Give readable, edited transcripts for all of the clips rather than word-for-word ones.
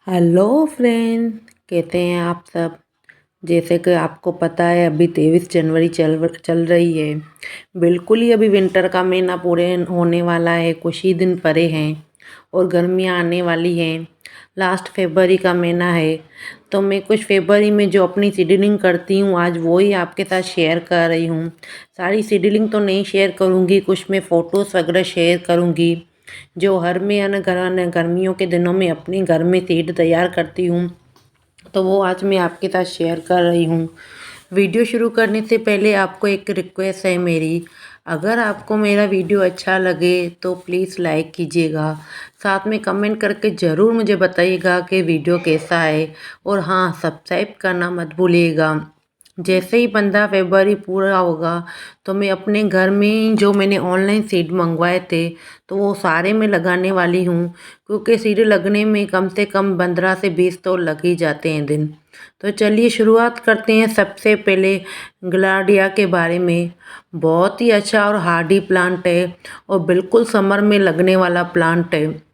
Hello friend, कैसे हैं आप सब। जैसे कि आपको पता है अभी 23 जनवरी चल रही है। बिल्कुल ही अभी विंटर का महीना पूरे होने वाला है, कुछ ही दिन परे हैं और गर्मियां आने वाली हैं। लास्ट फरवरी का महीना है, तो मैं कुछ फरवरी में जो अपनी शेड्यूलिंग करती हूँ आज वो ही आपके साथ शेयर कर रही हूँ। सारी शेड्यूलिंग तो नहीं शेयर करूँगी, कुछ मैं फ़ोटोज़ वगैरह शेयर करूँगी जो हर मैं गर्मियों के दिनों में अपने घर में सीड तैयार करती हूँ, तो वो आज मैं आपके साथ शेयर कर रही हूँ। वीडियो शुरू करने से पहले आपको एक रिक्वेस्ट है मेरी। अगर आपको मेरा वीडियो अच्छा लगे तो प्लीज़ लाइक कीजिएगा, साथ में कमेंट करके ज़रूर मुझे बताइएगा कि वीडियो कैसा है। और हाँ, सब्सक्राइब करना मत भूलिएगा। जैसे ही 15 फरवरी पूरा होगा तो मैं अपने घर में जो मैंने ऑनलाइन सीड मंगवाए थे तो वो सारे मैं लगाने वाली हूँ, क्योंकि सीड लगने में कम से कम 15 से 20 तो लग ही जाते हैं दिन। तो चलिए शुरुआत करते हैं। सबसे पहले ग्लाडिया के बारे में। बहुत ही अच्छा और हार्डी प्लांट है और बिल्कुल समर में लगने वाला प्लांट है।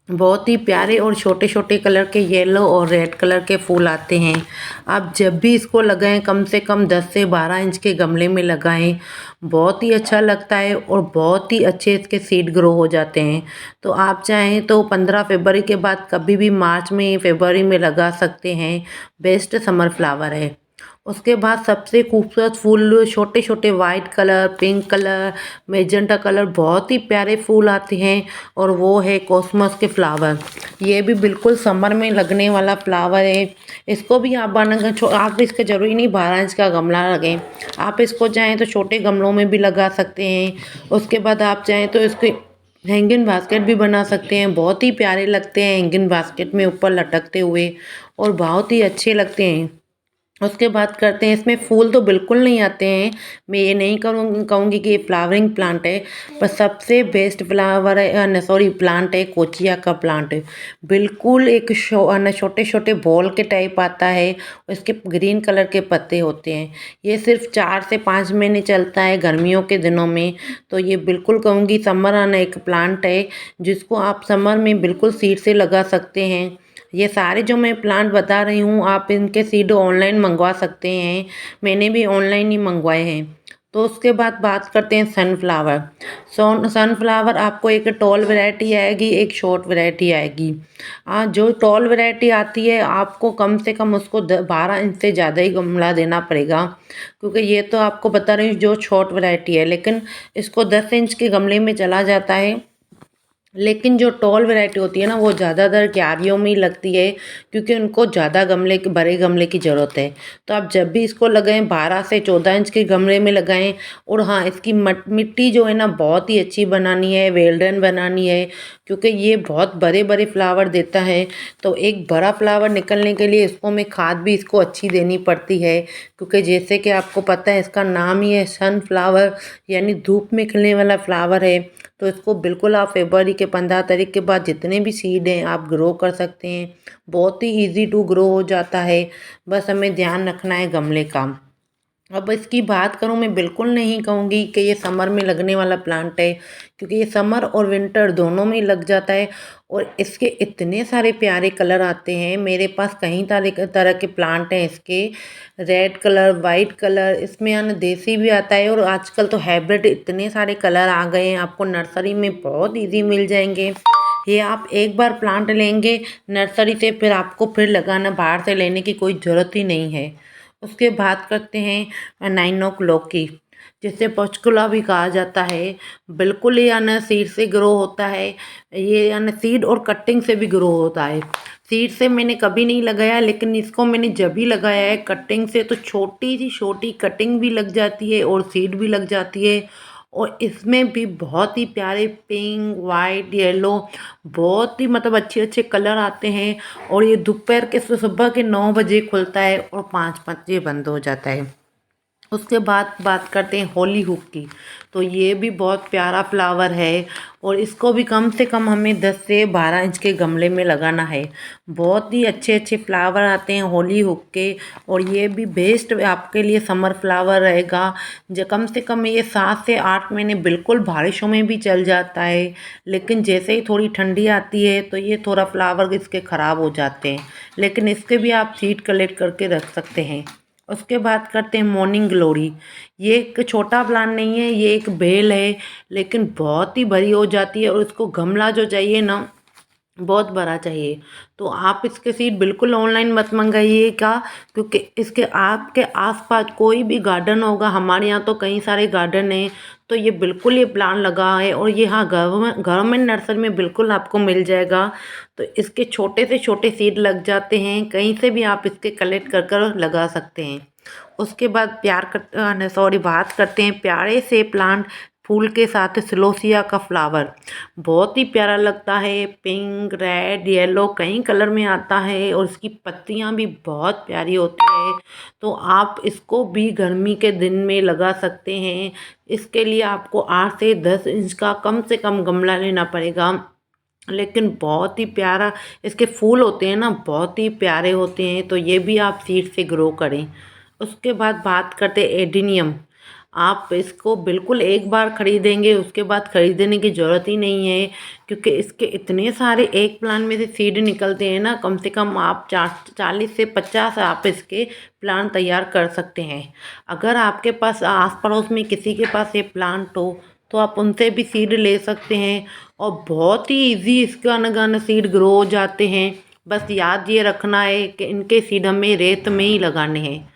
बहुत ही प्यारे और छोटे छोटे कलर के येलो और रेड कलर के फूल आते हैं। आप जब भी इसको लगाएं कम से कम 10 से 12 इंच के गमले में लगाएं। बहुत ही अच्छा लगता है और बहुत ही अच्छे इसके सीड ग्रो हो जाते हैं। तो आप चाहें तो 15 फरवरी के बाद कभी भी मार्च में फरवरी में लगा सकते हैं। बेस्ट समर फ्लावर है। उसके बाद सबसे खूबसूरत फूल छोटे छोटे white colour, pink colour, magenta colour, बहुत ही प्यारे फूल आते हैं और वो है कॉस्मस के फ्लावर। ये भी बिल्कुल समर में लगने वाला फ्लावर है। इसको भी आप आप इसके ज़रूरी नहीं 12 इंच का गमला लगें, आप इसको चाहें तो छोटे गमलों में भी लगा सकते हैं। उसके बाद आप चाहें तो इसके हैंगिंग बास्केट भी बना सकते हैं। बहुत ही प्यारे लगते हैं हैंगिंग बास्केट में ऊपर लटकते हुए और बहुत ही अच्छे लगते हैं। उसके बाद करते हैं, इसमें फूल तो बिल्कुल नहीं आते हैं। मैं ये नहीं कहूँगी कि ये फ्लावरिंग प्लांट है, पर सबसे बेस्ट फ्लावर है न सॉरी प्लांट है कोचिया का प्लांट है। बिल्कुल एक छोटे छोटे बॉल के टाइप आता है। इसके ग्रीन कलर के पत्ते होते हैं। ये सिर्फ 4 से 5 महीने चलता है गर्मियों के दिनों में। तो ये बिल्कुल कहूँगी समर आना एक प्लांट है जिसको आप समर में बिल्कुल सीड से लगा सकते हैं। ये सारे जो मैं प्लांट बता रही हूँ आप इनके सीड ऑनलाइन मंगवा सकते हैं। मैंने भी ऑनलाइन ही मंगवाए हैं। तो उसके बाद बात करते हैं सनफ्लावर। सनफ्लावर आपको एक टॉल वैरायटी आएगी, एक शॉर्ट वैरायटी आएगी। जो टॉल वैरायटी आती है आपको कम से कम उसको 12 इंच से ज़्यादा ही गमला देना पड़ेगा, क्योंकि ये तो आपको बता रही हूँ जो शॉर्ट वैरायटी है, लेकिन इसको 10 इंच के गमले में चला जाता है। लेकिन जो टॉल वैरायटी होती है ना वो ज़्यादातर क्यारियों में ही लगती है, क्योंकि उनको ज़्यादा गमले के बड़े गमले की ज़रूरत है। तो आप जब भी इसको लगाएं 12 से 14 इंच के गमले में लगाएं। और हाँ, इसकी मिट्टी जो है ना बहुत ही अच्छी बनानी है, वेल्डन बनानी है, क्योंकि ये बहुत बड़े बड़े फ्लावर देता है। तो एक बड़ा फ्लावर निकलने के लिए इसको में खाद भी इसको अच्छी देनी पड़ती है, क्योंकि जैसे कि आपको पता है इसका नाम ही है सनफ्लावर, यानी धूप में खिलने वाला फ्लावर है। तो इसको बिल्कुल आप फरवरी के 15 तारीख के बाद जितने भी सीड हैं आप ग्रो कर सकते हैं। बहुत ही इजी टू ग्रो हो जाता है, बस हमें ध्यान रखना है गमले का। अब इसकी बात करूं, मैं बिल्कुल नहीं कहूँगी कि ये समर में लगने वाला प्लांट है, क्योंकि ये समर और विंटर दोनों में ही लग जाता है। और इसके इतने सारे प्यारे कलर आते हैं, मेरे पास कई तरह तरह के प्लांट हैं इसके। रेड कलर, वाइट कलर, इसमें यानी देसी भी आता है और आजकल तो हाइब्रिड इतने सारे कलर आ गए हैं, आपको नर्सरी में बहुत ईजी मिल जाएंगे। ये आप एक बार प्लांट लेंगे नर्सरी से, फिर आपको फिर लगाना बाहर से लेने की कोई ज़रूरत ही नहीं है। उसके बाद करते हैं 9 o'clock की, जिसे पंचकुला भी कहा जाता है। बिल्कुल ये यानी सीड से ग्रो होता है। ये यानी सीड और कटिंग से भी ग्रो होता है। सीड से मैंने कभी नहीं लगाया, लेकिन इसको मैंने जब भी लगाया है कटिंग से, तो छोटी सी छोटी कटिंग भी लग जाती है और सीड भी लग जाती है। और इसमें भी बहुत ही प्यारे पिंक, वाइट, येलो, बहुत ही मतलब अच्छे अच्छे कलर आते हैं। और ये दोपहर के सुबह के 9 बजे खुलता है और 5 बजे बंद हो जाता है। उसके बाद बात करते हैं होली हुक की। तो ये भी बहुत प्यारा फ्लावर है और इसको भी कम से कम हमें 10 से 12 इंच के गमले में लगाना है। बहुत ही अच्छे अच्छे फ्लावर आते हैं होली हुक के और ये भी बेस्ट आपके लिए समर फ्लावर रहेगा। जो कम से कम ये 7 से 8 महीने बिल्कुल बारिशों में भी चल जाता है, लेकिन जैसे ही थोड़ी ठंडी आती है तो ये थोड़ा फ्लावर इसके ख़राब हो जाते हैं, लेकिन इसके भी आप सीड कलेक्ट करके रख सकते हैं। उसके बाद करते हैं मॉर्निंग ग्लोरी। ये एक छोटा प्लांट नहीं है, ये एक बेल है, लेकिन बहुत ही बड़ी हो जाती है और इसको गमला जो चाहिए ना बहुत बड़ा चाहिए। तो आप इसके सीड बिल्कुल ऑनलाइन मत मंगाइएगा, क्योंकि इसके आपके आसपास कोई भी गार्डन होगा, हमारे यहाँ तो कई सारे गार्डन हैं, तो ये बिल्कुल ये प्लांट लगा है और ये हाँ गवर्नमेंट नर्सरी में बिल्कुल आपको मिल जाएगा। तो इसके छोटे से छोटे सीड लग जाते हैं, कहीं से भी आप इसके कलेक्ट कर कर लगा सकते हैं। उसके बाद बात करते हैं प्यारे से प्लांट फूल के साथ सिलोसिया का फ्लावर। बहुत ही प्यारा लगता है, पिंक रेड येलो कई कलर में आता है और इसकी पत्तियां भी बहुत प्यारी होती है। तो आप इसको भी गर्मी के दिन में लगा सकते हैं। इसके लिए आपको 8 से 10 इंच का कम से कम गमला लेना पड़ेगा, लेकिन बहुत ही प्यारा इसके फूल होते हैं ना, बहुत ही प्यारे होते हैं। तो ये भी आप सीड से ग्रो करें। उसके बाद बात करते हैं एडिनियम। आप इसको बिल्कुल एक बार ख़रीदेंगे उसके बाद ख़रीदने की ज़रूरत ही नहीं है, क्योंकि इसके इतने सारे एक प्लांट में से सीड निकलते हैं ना, कम से कम आप 40 से 50 आप इसके प्लांट तैयार कर सकते हैं। अगर आपके पास आस पड़ोस में किसी के पास ये प्लांट हो तो आप उनसे भी सीड ले सकते हैं और बहुत ही इजी इसका नगाना सीड ग्रो हो जाते हैं। बस याद ये रखना है कि इनके सीड हमें रेत में ही लगाने हैं।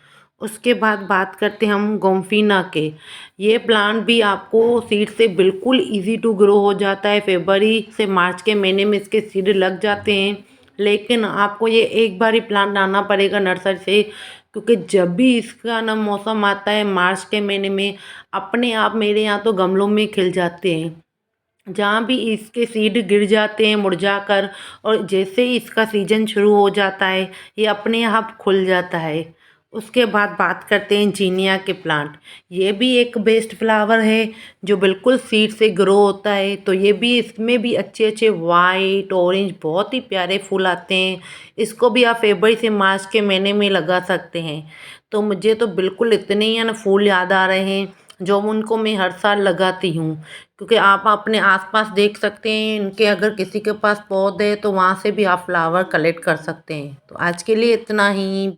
उसके बाद बात करते हैं हम गोम्फिना के। ये प्लांट भी आपको सीड से बिल्कुल इजी टू ग्रो हो जाता है। फरवरी से मार्च के महीने में इसके सीड लग जाते हैं, लेकिन आपको ये एक बार ही प्लांट लाना पड़ेगा नर्सरी से, क्योंकि जब भी इसका ना मौसम आता है मार्च के महीने में, अपने आप मेरे यहाँ तो गमलों में खिल जाते हैं। जहाँ भी इसके सीड गिर जाते हैं मुरझाकर, और जैसे ही इसका सीजन शुरू हो जाता है ये अपने आप खुल जाता है। उसके बाद बात करते हैं जीनिया के प्लांट। ये भी एक बेस्ट फ्लावर है जो बिल्कुल सीड से ग्रो होता है। तो ये भी, इसमें भी अच्छे अच्छे वाइट ऑरेंज बहुत ही प्यारे फूल आते हैं। इसको भी आप फरवरी से मार्च के महीने में लगा सकते हैं। तो मुझे तो बिल्कुल इतने ही है ना फूल याद आ रहे हैं जो उनको मैं हर साल लगाती हूँ, क्योंकि आप अपने आसपास देख सकते हैं इनके, अगर किसी के पास पौधे तो वहाँ से भी आप फ्लावर कलेक्ट कर सकते हैं। तो आज के लिए इतना ही।